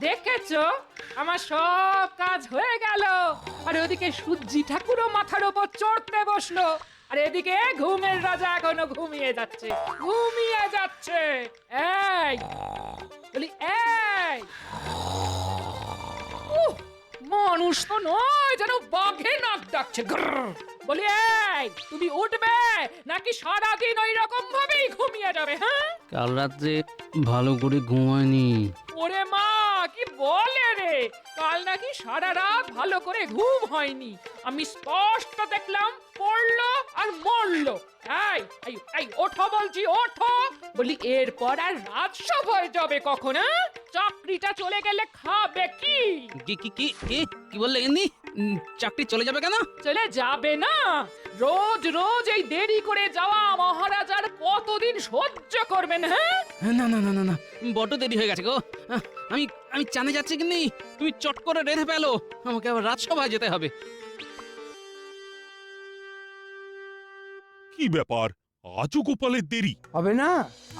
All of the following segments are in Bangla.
দেখেছো, আমার সব কাজ হয়ে গেল। আর ওদিকে সূর্যি ঠাকুরও মাথার উপর চড়তে বসলো, আর এদিকে ঘুমের রাজা এখনো ঘুমিয়ে যাচ্ছে, ঘুমিয়ে যাচ্ছে। এই বলি, এই উহ, মানুষ তো নয়, যেন বাঘে নাক ডাকছে। গ্রর। বলি, এই তুমি উঠবে নাকি সারাদিন ওই রকম ভাবেই ঘুমিয়ে যাবে? হ্যাঁ, কাল রাত্রে ভালো করে ঘুমায়নি। ওরে মা, কি বলে রে, কাল নাকি সারা রাত ভালো করে ঘুম হয়নি। আমি স্পষ্ট দেখলাম, পড়লো আর মরলো। এই এই এই ওঠো বলছি, ওঠো। বলি, এরপর আর রাজসভায় যাবে কখন? হ্যাঁ, চাকরিটা চলে গেলে খাবে কি? কি কি কি কি কি বললে এমনি? চাকরি চলে যাবে কেন? চলে যাবে না? রোজ রোজ এই দেরি করে যাওয়া মহারাজার কতদিন সহ্য করবেন? হ্যাঁ, না না না না না, বড্ড দেরি হয়ে গেছে গো। আমি আমি চানে যাচ্ছি কি নেই, তুমি চট করে রেঁধে পেলো, আমাকে আবার রাজসভায় যেতে হবে। কি ব্যাপার, আজও গোপালের দেরি? হবে না,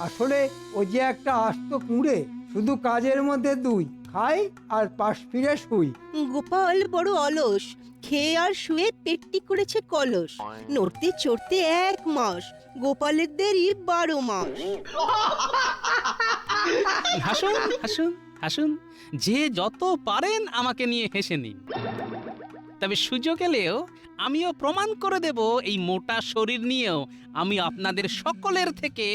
আসলে ও যে একটা আস্ত কুঁড়ে, শুধু কাজের মধ্যে দুই, খাই আর পাশ ফিরে শুই। গোপাল বড় অলস, খেয়ে আর শুয়ে পেটটি করেছে কলস। নড়তে চড়তে 1 মাস, গোপালের দেরি 12 মাস। হাসুন হাসুন হাসুন, যে যত পারেন আমাকে নিয়ে হেসে নিন। তবে সুযোগ এলেও আমিও প্রমাণ করে দেব, এই মোটা শরীর নিয়েও আমি আপনাদের সকলের থেকে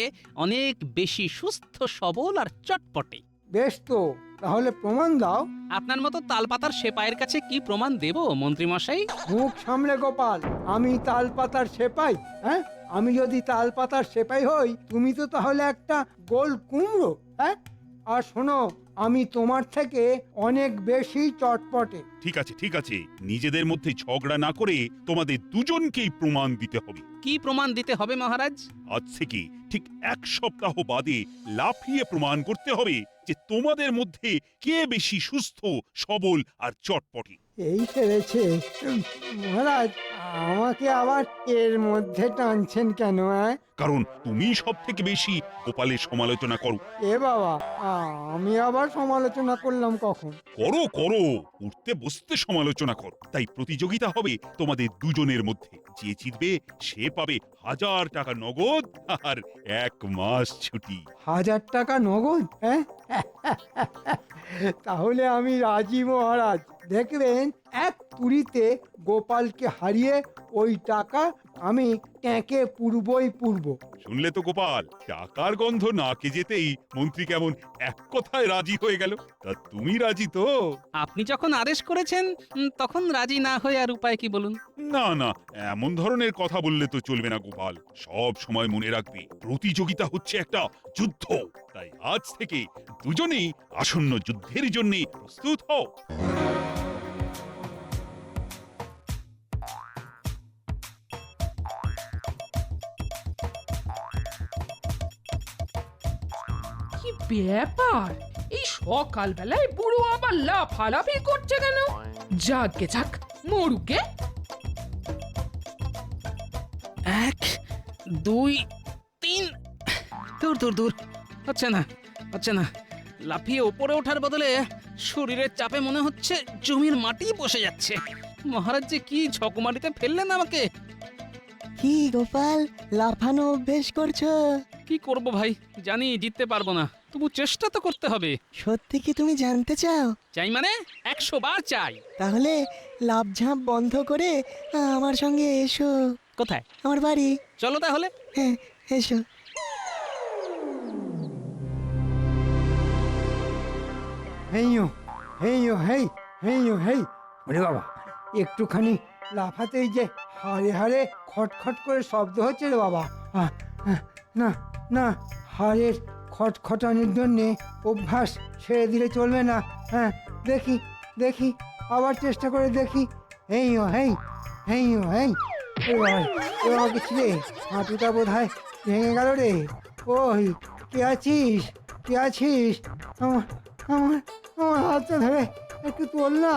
অনেক বেশি সুস্থ সবল আর চটপটে। বেশ তো, তাহলে প্রমাণ দাও। আপনার মতো তালপাতার সেপাইয়ের কাছে কি প্রমাণ দেব মন্ত্রী মশাই? মুখ সামলে গোপাল, আমি তালপাতার সেপাই? হ্যাঁ, আমি যদি তালপাতার সেপাই হই, তুমি তো তাহলে একটা গোল কুমড়ো। হ্যাঁ, আর শোনো, আমি তোমার থেকে অনেক বেশি চটপটে। ঠিক আছে ঠিক আছে, নিজেদের মধ্যে ঝগড়া না করে তোমাদের দুজনকেই প্রমাণ দিতে হবে। কি প্রমাণ দিতে হবে মহারাজ? আজ থেকে ঠিক 1 সপ্তাহ বাদে লাফিয়ে প্রমাণ করতে হবে যে তোমাদের মধ্যে কে বেশি সুস্থ সবল আর চটপটে। এই সেরেছে। মহারাজ, আমাকে আবার এর মধ্যে টানছেন কেন? কারণ তুমি সব থেকে বেশি গোপালের সমালোচনা করো। এ বাবা, আমি আবার সমালোচনা করলাম কখন? করো করো, উঠতে বসতে সমালোচনা করো। তাই প্রতিযোগিতা হবে তোমাদের দুজনের মধ্যে। যে জিতবে সে পাবে 1000 টাকা নগদ আর 1 মাস ছুটি। 1000 টাকা নগদ? হ্যাঁ, তাহলে আমি রাজি মহারাজ। দেখবেন, এক তুড়িতে গোপালকে হারিয়ে ওই টাকা আমি ট্যাঁকে পুরবই পুরব। শুনলে তো গোপাল, টাকার গন্ধ নাকে যেতেই মন্ত্রী কেমন এক কথায় রাজি হয়ে গেল। তা তুমি রাজি তো? আপনি যখন আদেশ করেছেন, তখন রাজি না হয়ে আর উপায় কি বলুন? না না, এমন ধরনের কথা বললে তো চলবে না গোপাল। সব সময় মনে রাখবে, প্রতিযোগিতা হচ্ছে একটা যুদ্ধ। তাই আজ থেকে দুজনেই আসন্ন যুদ্ধের জন্য প্রস্তুত হও। কি ব্যাপার, এই সকালবেলায় বুড়ো আবার লাফালাফি করছে কেন? যাকে যাক, মরুকে। 1 2 3, দূর দূর দূর, হচ্ছে না হচ্ছে না। লাফিয়ে ওপরে ওঠার বদলে শরীরের চাপে মনে হচ্ছে জমির মাটি বসে যাচ্ছে। মহারাজ যে কি ঝকমারিতে ফেললেন আমাকে! কি গোপাল, লাফানো অভ্যেস করছো? কি করব ভাই, জানি জিততে পারবো না, তবু চেষ্টা তো করতে হবে। সত্যি কি তুমি জানতে চাও? চাই মানে 100 বার চাই। তাহলে লাফঝাঁপ বন্ধ করে আমার সঙ্গে এসো। কোথায়? আমার বাড়ি। চলো তাহলে। হ্যাঁ, এসো। হেইও হেইও হেই, হেইও হেই। ওরে বাবা, একটুখানি লাফাতেই যে হাড়ে হাড়ে খটখট করে শব্দ হচ্ছে রে বাবা। না না, হাড়ের খটখটানির জন্যে অভ্যাস ছেড়ে দিলে চলবে না। হ্যাঁ, দেখি দেখি, আবার চেষ্টা করে দেখি। হেইও হেই, হেইও হেই। এ বাবা কিছু রে, হাঁটুটা বোধ হয় ভেঙে গেল রে। ওই, কে আছিস? কে আছিস? আমার আমার আমার হাতটা ধরে একটু তোল না।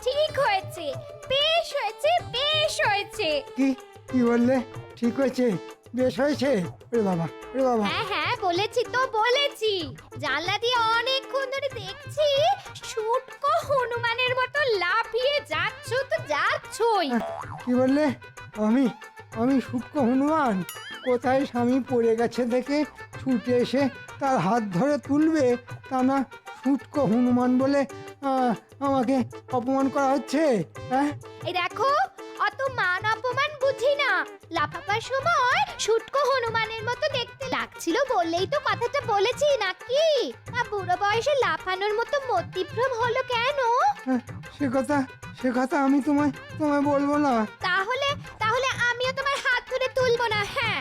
ঠিক হয়েছে, বেশ হয়েছে, বেশ হয়েছে। কি কি বললে? ঠিক হয়েছে? বেশ হয়েছে। ওরে বাবা, ওরে বাবা। হ্যাঁ হ্যাঁ বলেছি তো বলেছি, জানলা দিয়ে অনেকক্ষণ ধরে দেখছি শুটকো হনুমানের মতো লাফিয়ে যাচ্ছ তো যাচ্ছই। কি বললে? আমি আমি সূক্ষ্ম হনুমান? কোথায় স্বামী পড়ে গেছে দেখে ছুটে এসে তার হাত ধরে তুলবে, তা না সূক্ষ্ম হনুমান বলে আমাকে অপমান করা হচ্ছে? হ্যাঁ, এই দেখো, অত মান অপমান বুঝি না, লাফাবার সময় শুটকো হনুমানের মতো দেখতে লাগছিল বললেই তো কথাটা বলেছি নাকি? তা বুড়ো বয়সে লাফানোর মতো মতিভ্রম হলো কেন? সে কথা আমি তোমায় বলবো না। তাহলে তাহলে আমিও তোমার হাত ধরে তুলবো না। হ্যাঁ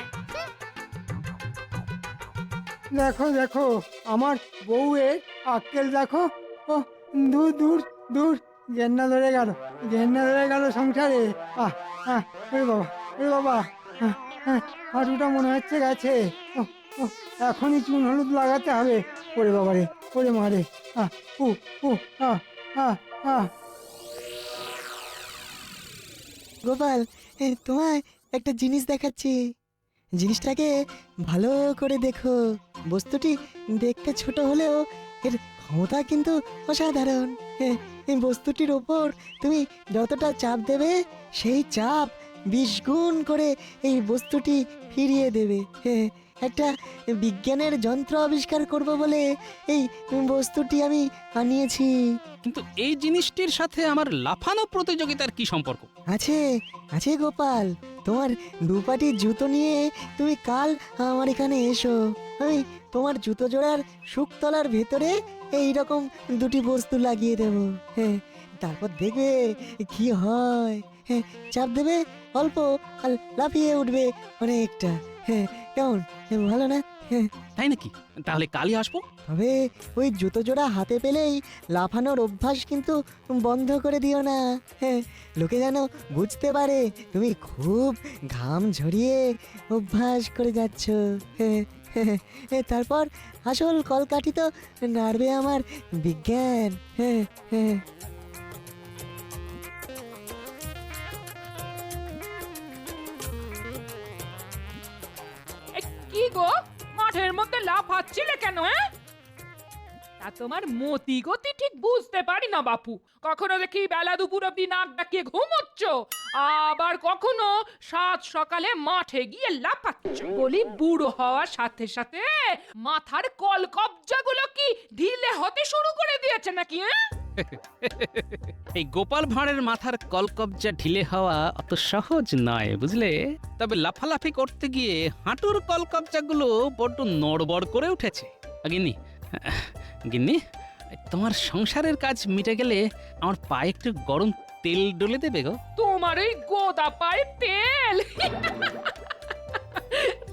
দেখো দেখো আমার বউয়ের আক্কেল দেখো। ও দূর দূর দূর, ঘেন্না ধরে গেল সংসারে। ওরে বাবা, ওরে বাবা, হাঁটুটা মনে হচ্ছে গেছে। ও ও এখনই চুন হলুদ লাগাতে হবে। ওরে বাবা রে, ওরে মারে। উ উ আ আ আ গোপাল, তোমায় একটা জিনিস দেখাচ্ছি। জিনিসটাকে ভালো করে দেখো। বস্তুটি দেখতে ছোট হলেও এর ক্ষমতা কিন্তু অসাধারণ। এই বস্তুটির ওপর তুমি যতটা চাপ দেবে, সেই চাপ 20 গুণ করে এই বস্তুটি ফিরিয়ে দেবে। একটা বিজ্ঞানের যন্ত্র আবিষ্কার করব বলে এই বস্তুটি আমি আনিয়েছি। কিন্তু এই জিনিসটির সাথে আমার লাফানো প্রতিযোগিতার কি সম্পর্ক? আছে আছে গোপাল, তোমার দুপাটি জুতো নিয়ে তুমি কাল আমার এখানে এসো। আমি তোমার জুতো জোড়ার শুকতলার ভেতরে এই রকম দুটি বস্তু লাগিয়ে দেব। তারপর দেখবে কি হয়। চাপ দেবে অল্প আর লাফিয়ে উঠবে অনেকটা। কেমন, ভালো না? তাই নাকি? তাহলে কালই আসবো। তবে ওই জুতো জোড়া হাতে পেলেই লাফানোর অভ্যাস কিন্তু বন্ধ করে দিও না। লোকে যেন বুঝতে পারে তুমি খুব ঘাম ঝরিয়ে অভ্যাস করে যাচ্ছ। তারপর আসল কলকাঠি তো নাড়বে আমার বিজ্ঞান। কি গো, মাঠের মধ্যে লাফাচ্ছিলে কেন? তা তোমার মতি গতি ঠিক বুঝতে পারি না বাপু। কখনো দেখি বেলা দুপুর অব্দি নাক ডাকিয়ে ঘুমোচ্ছ, আবার কখনো সাত সকালে মাঠে গিয়ে লাফাচ্ছ। বলি বুড়ো হওয়ার সাথে সাথে মাথার কল কবজাগুলো কি ঢিলে হতে শুরু করে দিয়েছে নাকি? এই গোপাল ভাঁড়ের মাথার কলকবজা ঢিলে হওয়া অত সহজ নয়, বুঝলে? তবে লাফালাফি করতে গিয়ে হাঁটুর কলকবজাগুলো বড্ড নড়বড় করে উঠেছে। গিন্নি, গিন্নি, তোমার সংসারের কাজ মিটে গেলে আমার পায়ে একটু গরম তেল ডলে দেবে গো। তোমার এই গোদা পায়ে তেল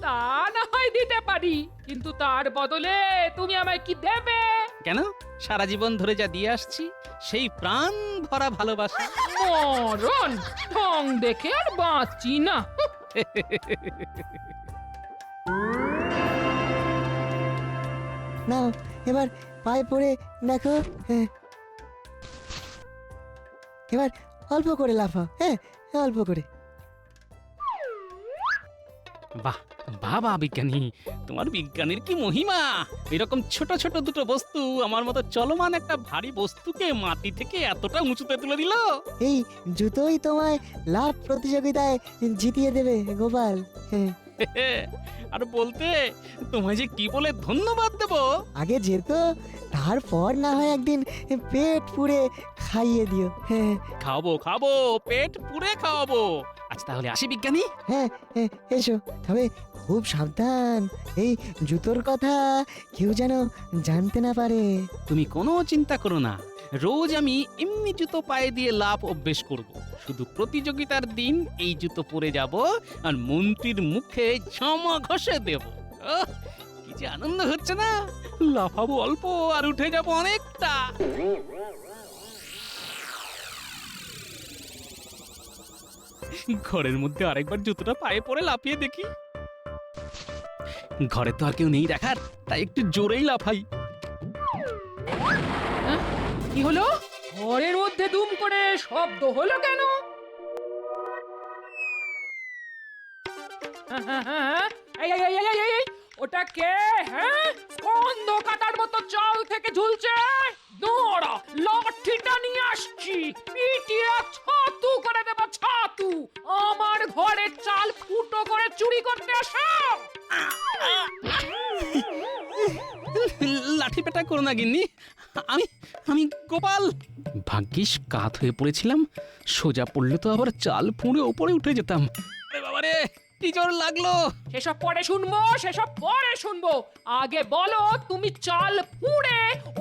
তা না হয় দিতে পারি, কিন্তু তার বদলে তুমি আমায় কি দেবে? কেন? সারা জীবন ধরে যা দিয়ে আসছি সেই প্রাণ ভরা ভালোবাসা। মরণ ঢং দেখে আর বাঁচি না। নাও এবার পায়ে পড়ে দেখো। এবার অল্প করে লাফাও। অল্প করে। বাহ বাবা বিজ্ঞানী, তোমার বিজ্ঞানীর কি মহিমা! এরকম ছোট ছোট দুটো বস্তু আমার মতো চলমান একটা ভারী বস্তুকে মাটি থেকে এতটা উঁচুতে তুলে দিল। এই জুতোই তোমায় লাভ প্রতিযোগিতায় জিতিয়ে দেবে গোপাল। আর বলতে তোমায় যে কি বলে ধন্যবাদ দেব। আগে যেত, তারপর না হয় একদিন পেট পুড়ে খাইয়ে দিও। খাবো খাবো, পেট পুরে খাওয়াবো। আচ্ছা তাহলে আসি বিজ্ঞানী। এসো, তবে খুব সাবধান। এই জুতোর কথা কেউ যেন জানতে না পারে। তুমি কোনো চিন্তা করো না, রোজ আমি এমনি জুতো পায়ে দিয়ে লাভ অভ্যেস করব। শুধু প্রতিযোগিতার দিন এই জুতো পরে যাব আর মন্ত্রীর মুখে ঝমা ঘষে দেব। কি যে আনন্দ হচ্ছে না! লাফাবো অল্প আর উঠে যাব অনেকটা। ঘরের মধ্যে আরেকবার জুতোটা পায়ে পরে লাফিয়ে দেখি। ঘরে তো আর কেউ নেই দেখার, তাই একটু জোরেই লাফাই। কি হলো? ঘরের মধ্যে দুম করে শব্দ হলো কেন? এই এই এই এই, এই ওটা কে? হ্যাঁ, স্কন্ধ কাটার মতো চাল থেকে ঝুলছে। দৌড়া, লাঠিটা নিয়ে আসছি, পিটিয়ে ছাতু করে দেব ছাতু। আমার ঘরে চাল ফুটো করে চুরি করতে আসো। লাঠি পেটা করো না গিন্নি, আমি আমি গোপাল। ভাগ্যিস কাত হয়ে পড়েছিলাম, সোজা পড়লে তো আবার চাল ফুঁড়ে ওপরে উঠে যেতাম। আরে বাবারে, কি জোর লাগলো! সেসব পরে শুনবো, সেসব পরে শুনবো। আগে বলো, তুমি চাল ফুঁড়ে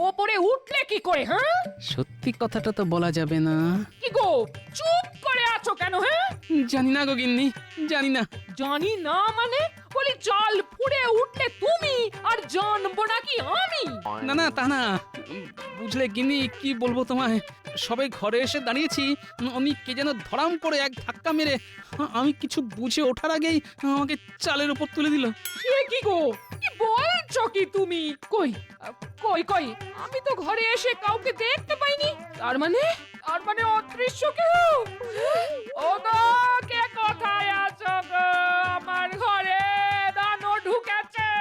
ওপরে উঠলে কি করে? হ্যাঁ, সত্যি কথাটা তো বলা যাবে না। কি গো, চুপ করে আছো কেন? হ্যাঁ, জানি না গো গিন্নি, জানি না। জানি না মানে? বলি চাল ফুঁড়ে উঠলে তুমি, আর জানবো নাকি আমি? না না, তা না। বুঝলে গিন্নি, কি বলবো তোমায়, সবে ঘরে এসে দাঁড়িয়েছি, আমি কে যেন ধরাম করে এক ধাক্কা মেরে আমি কিছু বুঝে ওঠার আগেই আমাকে চালের উপর তুলে দিল। এ কি গো, কি বলছো কি তুমি? কই কই কই, আমি তো ঘরে এসে কাউকে দেখতে পাইনি। তার মানে অদৃশ্য কেউ? ও গো, কে কোথায় আছো গো? আমার ঘরে দানো ঢুকেছে।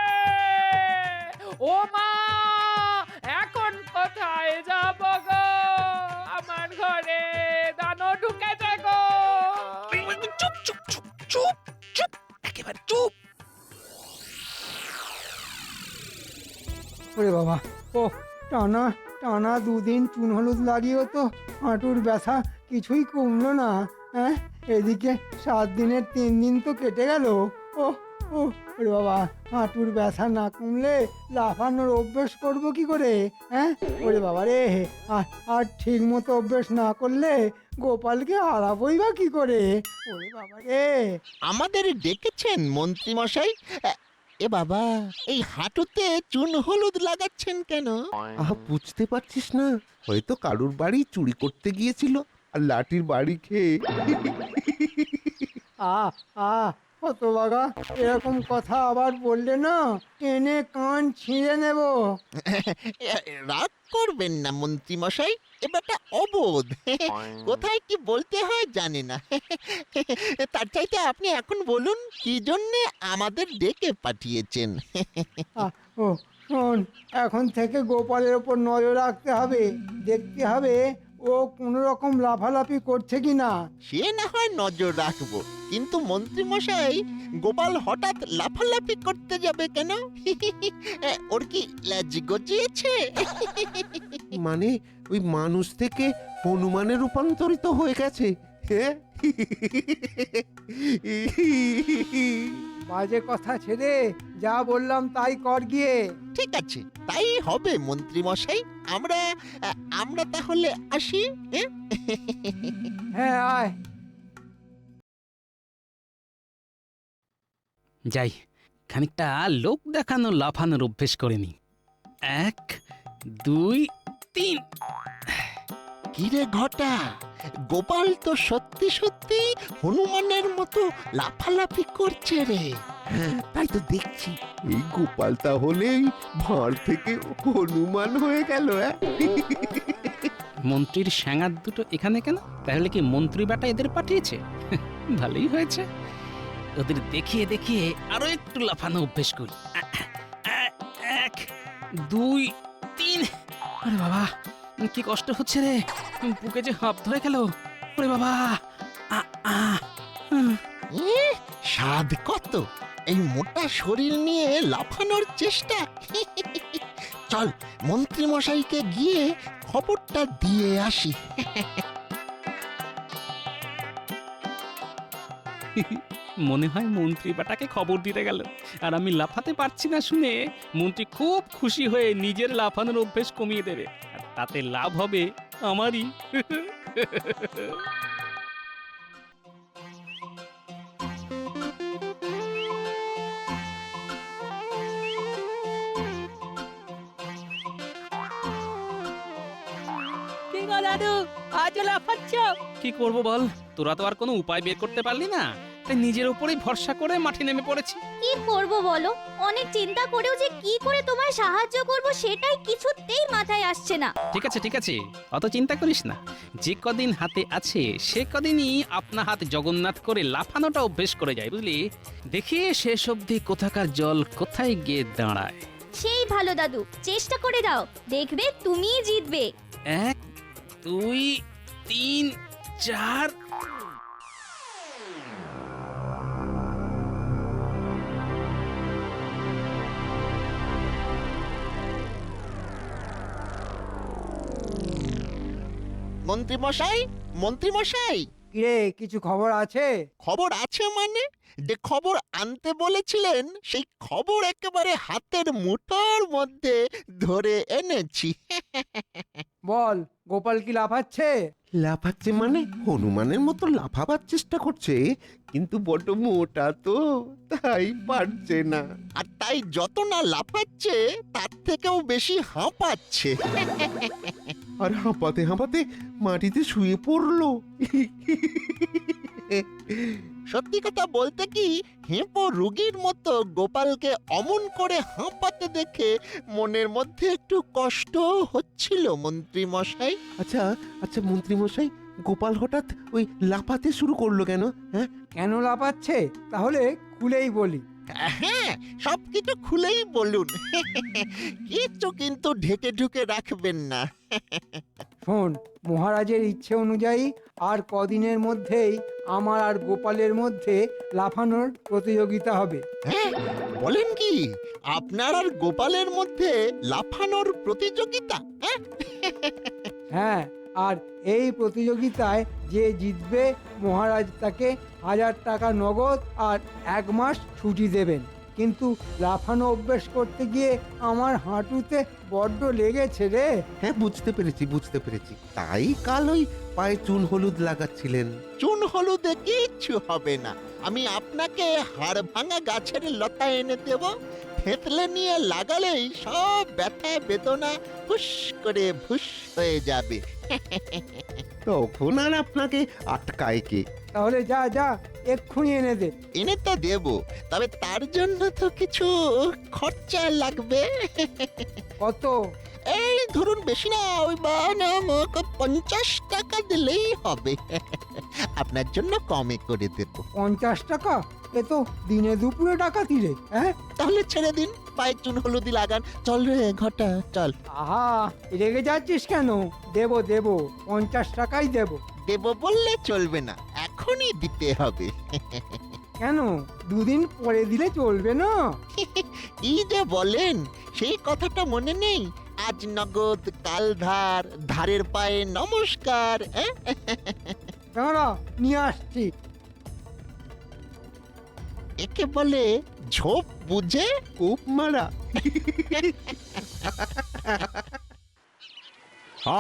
ও মা, এখন কোথায় যাব গো? আমার ঘরে দানো ঢুকেছে গো। চুপ চুপ চুপ চুপ চুপ, একেবারে চুপ। ওরে বাবা, ও টানা টানা দুদিন চুন হলুদ লাগিয়েও তো হাঁটুর ব্যথা কিছুই কমলো না। হ্যাঁ, এদিকে 7 দিনের 3 দিন তো কেটে গেল। ও ও ওরে বাবা, হাঁটুর ব্যথা না কমলে লাফানোর অভ্যেস করবো কি করে? হ্যাঁ, ওরে বাবা রে, আর ঠিক মতো অভ্যেস না করলে গোপালকে হারাবোই বা কি করে? ওরে বাবা রে। আমাদের ডেকেছেন মন্ত্রী মশাই? এ বাবা, এই হাঁটুতে চুন হলুদ লাগাচ্ছেন কেন? বুঝতে পারছিস না? হয়তো কারুর বাড়ি চুরি করতে গিয়েছিল আর লাঠির বাড়ি খেয়ে। হতভাগা, এরকম কথা আবার বললে না টেনে কান ছিঁড়ে নেব। রাগ করবেন না মন্ত্রী মশাই, এবারটা অবোধ, কোথায় কি বলতে হয় জানে না। তার চাইতে আপনি এখন বলুন কি জন্য আমাদের ডেকে পাঠিয়েছেন। ও শোন, এখন থেকে গোপালের ওপর নজর রাখতে হবে, দেখতে হবে ও কোনো রকম লাফালাফি করছে কিনা। সে না হয় নজর রাখবো, কিন্তু মন্ত্রী মশাই, গোপাল হঠাৎ লাফালাফি করতে যাবে কেন? ওর কি লাজ গজিয়েছে? মানে ওই মানুষ থেকে হনুমানে রূপান্তরিত হয়ে গেছে। হ্যাঁ, বাজে কথা ছেড়ে যা বললাম তাই কর গিয়ে। ঠিক আছে, তাই হবে মন্ত্রী মশাই। আমরা তাহলে আসি। হ্যাঁ, আয়। যাই, খানিকটা লোক দেখানো লাফানোর অভ্যেস করে নি। 1 2 3। কিরে ঘটা, গোপাল তো সত্যি সত্যি হনুমানের মতো লাফালাফি করছে রে। হ্যাঁ, তাই তো দেখছি। এই গোপাল তাহলেই ভাঁড় থেকে হনুমান হয়ে গেল। মন্ত্রীর স্যাঙার দুটো এখানে কেন? তাহলে কি মন্ত্রী বেটা এদের পাঠিয়েছে? ভালোই হয়েছে, ওদের দেখিয়ে দেখিয়ে আরো একটু লাফানো অভ্যেস করি। 1 2 3। আরে বাবা, কি কষ্ট হচ্ছে রে, বুকে যে হাঁপ ধরে গেল। ওরে বাবা, স্বাদ কত এই মোটা শরীর নিয়ে লাফানোর চেষ্টা। চল মন্ত্রী মশাইকে গিয়ে খবরটা দিয়ে আসি। মনে হয় মন্ত্রী বেটাকে খবর দিতে গেল, আর আমি লাফাতে পারছি না শুনে মন্ত্রী খুব খুশি হয়ে নিজের লাফানোর অভ্যেস কমিয়ে দেবে, আর তাতে লাভ হবে আমারই। দাদু, আজ লাফাচ্ছ? কি করব বল, তোরা তো আর কোনো উপায় বের করতে পারলি না, তাই নিজের উপরেই ভরসা করে মাঠে নেমে পড়েছি। কি করব বলো, অনেক চিন্তা করেও যে কি করে তোমায় সাহায্য করব সেটাই কিছুতেই মাথায় আসছে না। ঠিক আছে ঠিক আছে, অত চিন্তা করিস না। যে কদিন হাতে আছে সে কদিনই আপনা হাত জগন্নাথ করে লাফানোটা অভ্যেস করে যায়, বুঝলি? দেখি শেষ অবধি কোথাকার জল কোথায় গিয়ে দাঁড়ায়। সেই ভালো দাদু, চেষ্টা করে দাও, দেখবে তুমিই জিতবে। 1 2 3 4। মন্ত্রী মশাই, মন্ত্রী মশাই, কিরে, কিছু খবর আছে? খবর আছে মানে? যে খবর আনতে বলেছিলেন সেই খবর একেবারে হাতের মুঠোর মধ্যে ধরে এনেছি। বল, গোপাল কি লাফাচ্ছে? লাফাচ্ছে মানে হনুমানের মতো লাফাবার চেষ্টা করছে, কিন্তু বড্ড মোটা তো, তাই পারছে না। আর তাই যত না লাফাচ্ছে তার থেকেও বেশি হাঁপাচ্ছে। আর হাঁপাতে হাঁপাতে মাটিতে শুয়ে পড়লো। সত্যি কথা বলতে কি, হেঁপো রুগীর মতো গোপালকে অমন করে হাঁপাতে দেখে মনের মধ্যে একটু কষ্ট হচ্ছিল মন্ত্রী মশাই। আচ্ছা আচ্ছা মন্ত্রী মশাই, গোপাল হঠাৎ ওই লাফাতে শুরু করলো কেন? হ্যাঁ, কেন লাফাচ্ছে তাহলে খুলেই বলি। হ্যাঁ, সবকিছু খুলেই বলুন। কিচ্ছু কিন্তু ঢেকে ঢুকে রাখবেন না। শোন, মহারাজের ইচ্ছে অনুযায়ী আর কদিনের মধ্যেই আমার আর গোপালের মধ্যে লাফানোর প্রতিযোগিতা হবে। হ্যাঁ, বলেন কি, আপনার আর গোপালের মধ্যে লাফানোর প্রতিযোগিতা? হ্যাঁ, হ্যাঁ, আর এই প্রতিযোগিতায় যে জিতবে মহারাজ তাকে 1000 টাকা নগদ আর 1 মাস ছুটি দেবেন। কিন্তু লাফানো অভ্যেস করতে গিয়ে আমার হাঁটুতে বড্ড লেগেছে রে। হ্যাঁ, বুঝতে পেরেছি বুঝতে পেরেছি। তাই কাল ওই পায়ে চুন হলুদ লাগাচ্ছিলেন। চুন হলুদে কিচ্ছু হবে না। আমি আপনাকে হাড় ভাঙা গাছের লতা এনে দেব, থেতলে নিয়ে লাগালেই সব ব্যথা বেদনা হুস করে ভুস হয়ে যাবে। তখন আর আপনাকে আটকায় কে? তাহলে যা যা, এক্ষুনি এনে দে। এনে তো দেব, তবে তার জন্য তো কিছু খরচা লাগবে। কত? এই ধরুন, বেশি না, ওই 50 টাকা দিলেই হবে। আপনার জন্য কমে করে দেব। 50 টাকা? এ তো দিনে দুপুরে ডাকাতি রে। হ্যাঁ, তাহলে ছেড়ে দিন, পায়ে চুন হলুদি লাগান। চল রে ঘটা, চল। আহা, রেগে যাচ্ছিস কেন? দেবো দেবো, 50 টাকাই দেবো। দেব বললে চলবে না, এখনই দিতে হবে। কেন, 2 দিন পরে দিলে চলবে না? কি যে বলেন, সেই কথাটা মনে নেই? আজ নগদ, কাল ধার, ধারের পায়ে নমস্কার। দাঁড়া, নিয়ে আসছি। একে বলে ঝোপ বুঝে কোপ মারা।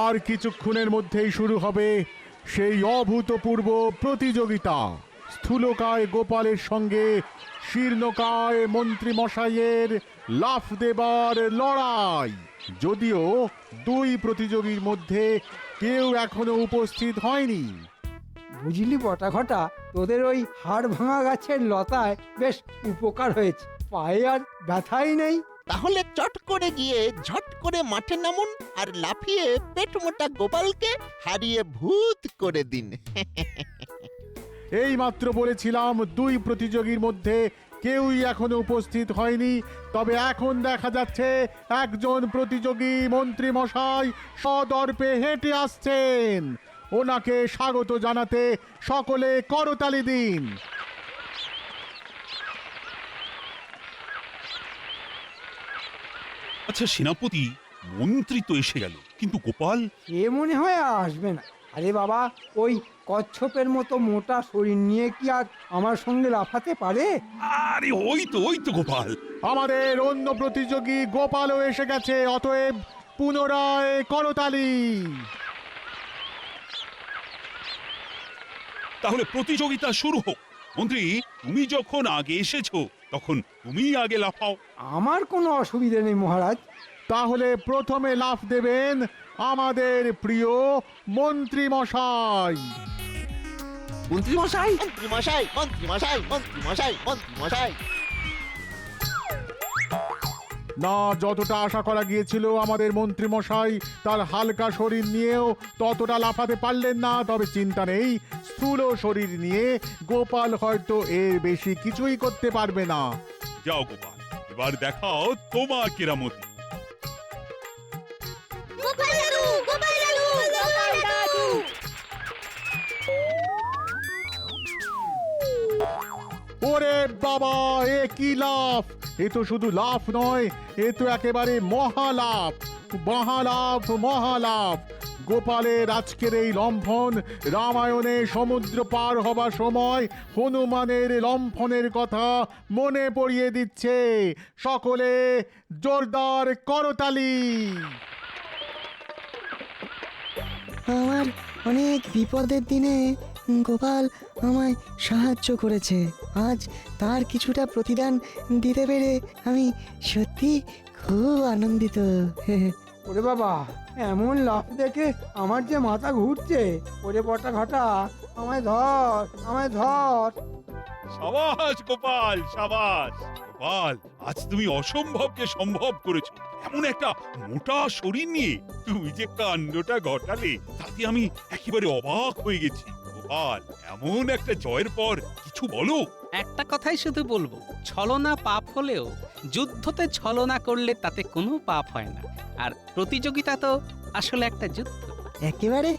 আর কিছুক্ষণের মধ্যেই শুরু হবে সেই অভূতপূর্ব প্রতিযোগিতা। স্থূলকায় গোপালের সঙ্গে শীর্ণকায় মন্ত্রী মশাইয়ের লাফ দেবার লড়াই। যদিও 2 প্রতিযোগীর মধ্যে কেউ এখনো উপস্থিত হয়নি। বুঝলি বটা ঘটা, তোদের ওই হাড় ভাঙা গাছের লতায় বেশ উপকার হয়েছে, পায়ে আর ব্যথাই নেই। তাহলে চট করে গিয়ে ঝট করে মাঠে নামুন আর লাফিয়ে পেট মোটা গোপালকে হারিয়ে ভূত করে দিন। এই মাত্র বলেছিলাম 2 প্রতিযোগীর মধ্যে কেউই এখনো উপস্থিত হয়নি। তবে এখন দেখা যাচ্ছে একজন প্রতিযোগী মন্ত্রী মশাই সদর্পে হেঁটে আসছেন। ওনাকে স্বাগত জানাতে সকলে করতালি দিন। আচ্ছা সেনাপতি, মন্ত্রী তো এসে গেল, কিন্তু গোপাল? এ মনে হয় আর আসবে না। আরে বাবা, ওই কচ্ছপের মতো মোটা শরীর নিয়ে কি আর আমার সঙ্গে লাফাতে পারে? আরে ওই তো গোপাল। আমাদের অন্য প্রতিযোগী গোপালও এসে গেছে, অতএব পুনরায় করতালি। তাহলে প্রতিযোগিতা শুরু হোক। মন্ত্রী, তুমি যখন আগে এসেছো তখন তুমি আগে লাফাও। আমার কোনো অসুবিধে নেই মহারাজ। তাহলে প্রথমে লাফ দেবেন আমাদের প্রিয় মন্ত্রী মশাই। মন্ত্রী মশাই মন্ত্রী মশাই মন্ত্রী মশাই মন্ত্রী মশাই মন্ত্রী মশাই। না, যতটা আশা করা গিয়েছিল আমাদের মন্ত্রী মশাই তার হালকা শরীর নিয়েও ততটা লাফাতে পারলেন না। তবে চিন্তা নেই, স্থূল শরীর নিয়ে গোপাল হয়তো এর বেশি কিছুই করতে পারবে না। যাও গোপাল, এবার দেখাও তোমার কেরামতি। গোপাল দাদু, গোপাল দাদু, গোপাল দাদু। ওরে বাবা, এ কি লাফ! এ তো শুধু লাফ নয়, এ তো একেবারে মহালাফ, মহালাফ, মহালাফ। গোপালের আজকের এই লম্ফন রামায়ণে সমুদ্র পার হবার সময় হনুমানের লম্ফনের কথা মনে পড়িয়ে দিচ্ছে। সকলে জোরদার করতালি। আমার অনেক বিপদের দিনে গোপাল আমায় সাহায্য করেছে। আজ তার কিছুটা প্রতিদান দিতে পেরে আমি সত্যি খুব আনন্দিত। ওরে বাবা, এমন লাফ দেখে আমার যে মাথা ঘুরছে। ওরে বটা ঘটা, আমায় ধর, আমায় ধর। সাবাস গোপাল, সাবাস গোপাল, আজ তুমি অসম্ভবকে সম্ভব করেছো। এমন একটা মোটা শরীর নিয়ে তুমি যে কাণ্ডটা ঘটালে, তাতে আমি একেবারে অবাক হয়ে গেছি। গোপাল, এমন একটা জয়ের পর কিছু বলো। একটা কথাই শুধু বলবো, ছলনা পাপ হলেও যুদ্ধতে ছলনা করলে তাতে কোনো পাপ হয় না। আর প্রতিযোগিতা তো আসলে একটা যুদ্ধ। একেবারে